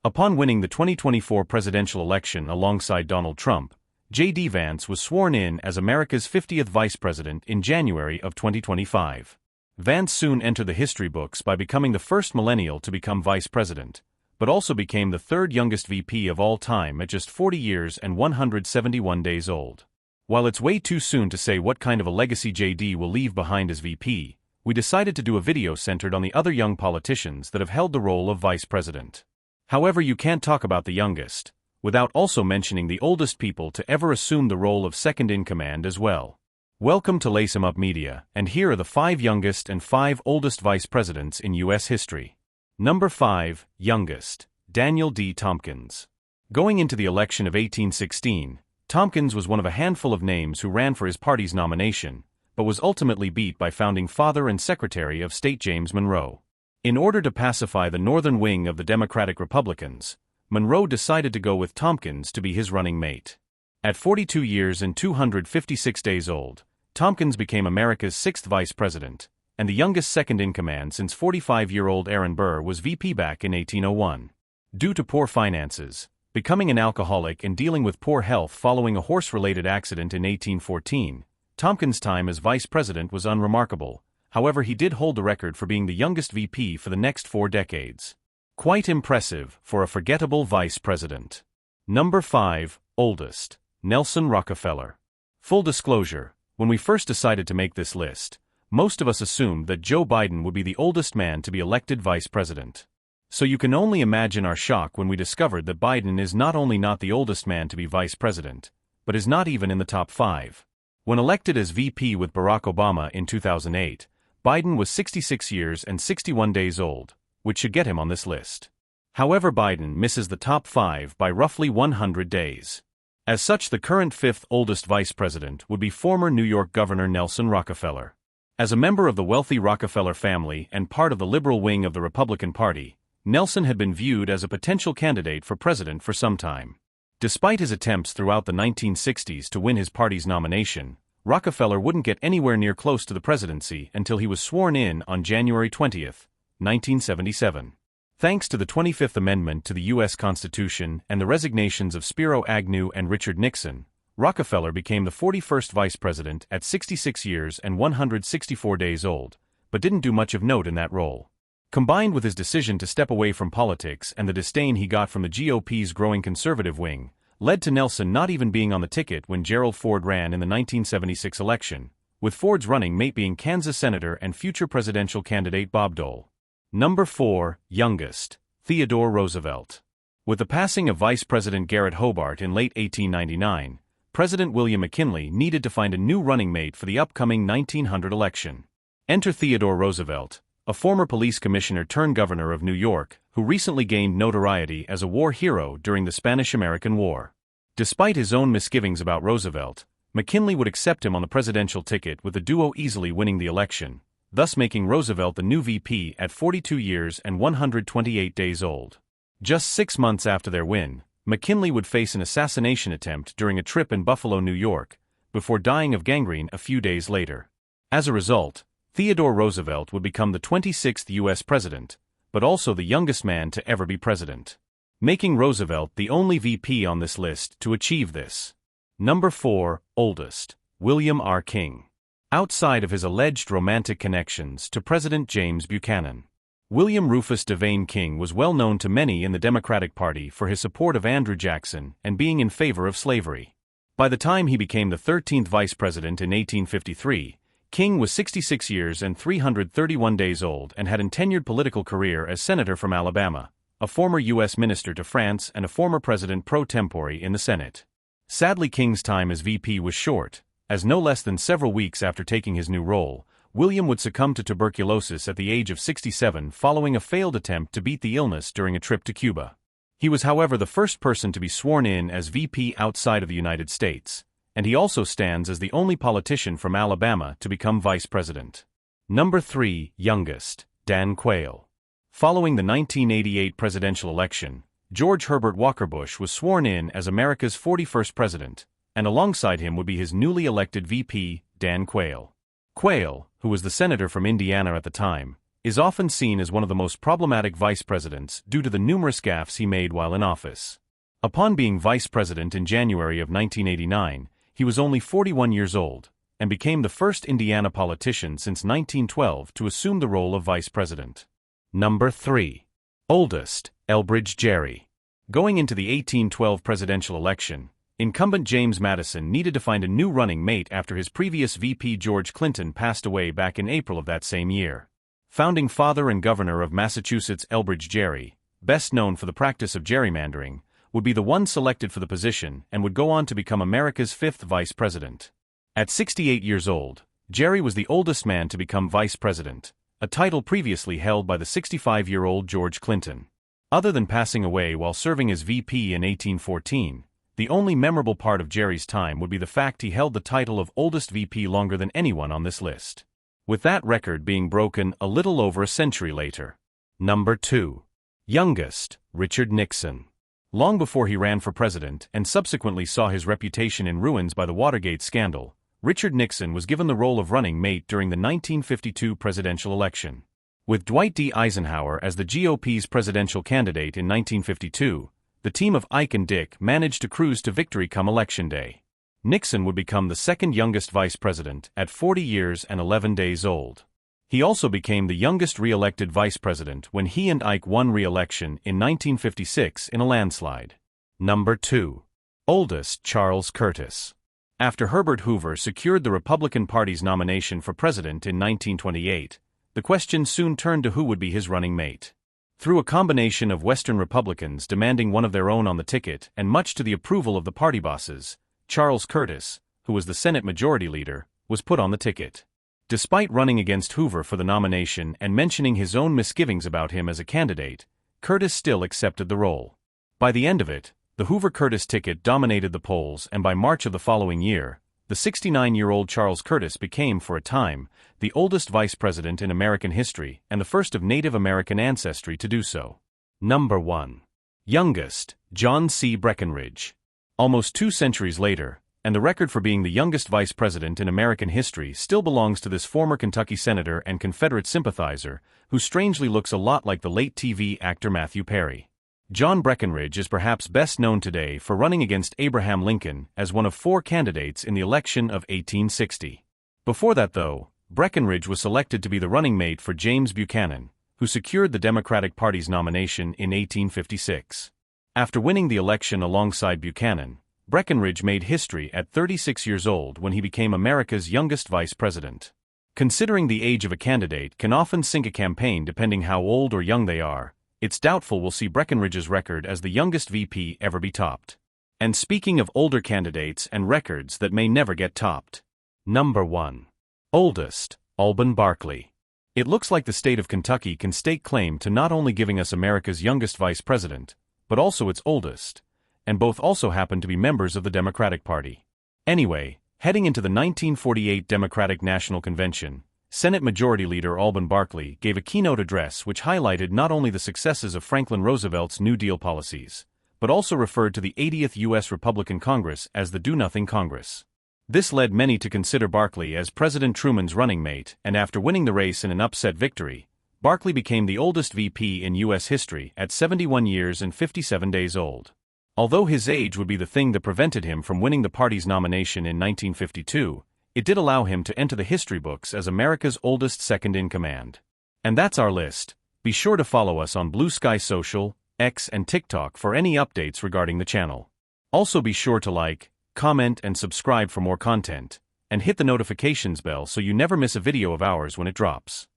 Upon winning the 2024 presidential election alongside Donald Trump, J.D. Vance was sworn in as America's 50th vice president in January of 2025. Vance soon entered the history books by becoming the first millennial to become vice president, but also became the third youngest VP of all time at just 40 years and 171 days old. While it's way too soon to say what kind of a legacy J.D. will leave behind as VP, we decided to do a video centered on the other young politicians that have held the role of vice president. However, you can't talk about the youngest without also mentioning the oldest people to ever assume the role of second-in-command as well. Welcome to Lace 'em Up Media, and here are the 5 youngest and 5 oldest vice presidents in U.S. history. Number 5, youngest, Daniel D. Tompkins. Going into the election of 1816, Tompkins was one of a handful of names who ran for his party's nomination, but was ultimately beat by founding father and Secretary of State James Monroe. In order to pacify the northern wing of the Democratic Republicans, Monroe decided to go with Tompkins to be his running mate. At 42 years and 256 days old, Tompkins became America's 6th vice president, and the youngest second-in-command since 45-year-old Aaron Burr was VP back in 1801. Due to poor finances, becoming an alcoholic and dealing with poor health following a horse-related accident in 1814, Tompkins' time as vice president was unremarkable. However, he did hold the record for being the youngest VP for the next 4 decades. Quite impressive for a forgettable vice president. Number 5, oldest, Nelson Rockefeller. Full disclosure, when we first decided to make this list, most of us assumed that Joe Biden would be the oldest man to be elected vice president. So you can only imagine our shock when we discovered that Biden is not only not the oldest man to be vice president, but is not even in the top 5. When elected as VP with Barack Obama in 2008, Biden was 66 years and 61 days old, which should get him on this list. However, Biden misses the top 5 by roughly 100 days. As such, the current 5th oldest vice president would be former New York Governor Nelson Rockefeller. As a member of the wealthy Rockefeller family and part of the liberal wing of the Republican Party, Nelson had been viewed as a potential candidate for president for some time. Despite his attempts throughout the 1960s to win his party's nomination, Rockefeller wouldn't get anywhere near close to the presidency until he was sworn in on January 20, 1977. Thanks to the 25th Amendment to the U.S. Constitution and the resignations of Spiro Agnew and Richard Nixon, Rockefeller became the 41st vice president at 66 years and 164 days old, but didn't do much of note in that role. Combined with his decision to step away from politics and the disdain he got from the GOP's growing conservative wing, led to Nelson not even being on the ticket when Gerald Ford ran in the 1976 election, with Ford's running mate being Kansas Senator and future presidential candidate Bob Dole. Number 4, youngest, Theodore Roosevelt. With the passing of Vice President Garrett Hobart in late 1899, President William McKinley needed to find a new running mate for the upcoming 1900 election. Enter Theodore Roosevelt, a former police commissioner turned governor of New York, who recently gained notoriety as a war hero during the Spanish-American War. Despite his own misgivings about Roosevelt, McKinley would accept him on the presidential ticket, with the duo easily winning the election, thus making Roosevelt the new VP at 42 years and 128 days old. Just 6 months after their win, McKinley would face an assassination attempt during a trip in Buffalo, New York, before dying of gangrene a few days later. As a result, Theodore Roosevelt would become the 26th U.S. president, but also the youngest man to ever be president, making Roosevelt the only VP on this list to achieve this. Number 4, oldest, William R. King. Outside of his alleged romantic connections to President James Buchanan, William Rufus Devane King was well known to many in the Democratic Party for his support of Andrew Jackson and being in favor of slavery. By the time he became the 13th vice president in 1853, King was 66 years and 331 days old and had a tenured political career as senator from Alabama, a former U.S. minister to France and a former president pro tempore in the Senate. Sadly, King's time as VP was short, as no less than several weeks after taking his new role, William would succumb to tuberculosis at the age of 67 following a failed attempt to beat the illness during a trip to Cuba. He was, however, the first person to be sworn in as VP outside of the United States, and he also stands as the only politician from Alabama to become vice president. Number 3, youngest, Dan Quayle. Following the 1988 presidential election, George Herbert Walker Bush was sworn in as America's 41st president, and alongside him would be his newly elected VP, Dan Quayle. Quayle, who was the senator from Indiana at the time, is often seen as one of the most problematic vice presidents due to the numerous gaffes he made while in office. Upon being vice president in January of 1989, he was only 41 years old, and became the first Indiana politician since 1912 to assume the role of vice president. Number 3. Oldest, Elbridge Gerry. Going into the 1812 presidential election, incumbent James Madison needed to find a new running mate after his previous VP George Clinton passed away back in April of that same year. Founding father and governor of Massachusetts Elbridge Gerry, best known for the practice of gerrymandering, would be the one selected for the position and would go on to become America's 5th vice president. At 68 years old, Gerry was the oldest man to become vice president, a title previously held by the 65-year-old George Clinton. Other than passing away while serving as VP in 1814, the only memorable part of Gerry's time would be the fact he held the title of oldest VP longer than anyone on this list, with that record being broken a little over a century later. Number 2. Youngest, Richard Nixon. Long before he ran for president and subsequently saw his reputation in ruins by the Watergate scandal, Richard Nixon was given the role of running mate during the 1952 presidential election. With Dwight D. Eisenhower as the GOP's presidential candidate in 1952, the team of Ike and Dick managed to cruise to victory come Election Day. Nixon would become the second youngest vice president at 40 years and 11 days old. He also became the youngest re-elected vice president when he and Ike won re-election in 1956 in a landslide. Number 2. Oldest, Charles Curtis. After Herbert Hoover secured the Republican Party's nomination for president in 1928, the question soon turned to who would be his running mate. Through a combination of Western Republicans demanding one of their own on the ticket and much to the approval of the party bosses, Charles Curtis, who was the Senate Majority Leader, was put on the ticket. Despite running against Hoover for the nomination and mentioning his own misgivings about him as a candidate, Curtis still accepted the role. By the end of it, the Hoover-Curtis ticket dominated the polls, and by March of the following year, the 69-year-old Charles Curtis became, for a time, the oldest vice president in American history and the first of Native American ancestry to do so. Number 1. Youngest, John C. Breckinridge. Almost 2 centuries later, and the record for being the youngest vice president in American history still belongs to this former Kentucky senator and Confederate sympathizer, who strangely looks a lot like the late TV actor Matthew Perry. John Breckinridge is perhaps best known today for running against Abraham Lincoln as one of 4 candidates in the election of 1860. Before that, though, Breckinridge was selected to be the running mate for James Buchanan, who secured the Democratic Party's nomination in 1856. After winning the election alongside Buchanan, Breckinridge made history at 36 years old when he became America's youngest vice president. Considering the age of a candidate can often sink a campaign depending how old or young they are, it's doubtful we'll see Breckinridge's record as the youngest VP ever be topped. And speaking of older candidates and records that may never get topped. Number 1. Oldest, Alben Barkley. It looks like the state of Kentucky can stake claim to not only giving us America's youngest vice president, but also its oldest, and both also happen to be members of the Democratic Party. Anyway, heading into the 1948 Democratic National Convention, Senate Majority Leader Alben Barkley gave a keynote address which highlighted not only the successes of Franklin Roosevelt's New Deal policies, but also referred to the 80th U.S. Republican Congress as the Do-Nothing Congress. This led many to consider Barkley as President Truman's running mate, and after winning the race in an upset victory, Barkley became the oldest VP in U.S. history at 71 years and 57 days old. Although his age would be the thing that prevented him from winning the party's nomination in 1952, it did allow him to enter the history books as America's oldest second-in-command. And that's our list. Be sure to follow us on Bluesky Social, X and TikTok for any updates regarding the channel. Also be sure to like, comment and subscribe for more content, and hit the notifications bell so you never miss a video of ours when it drops.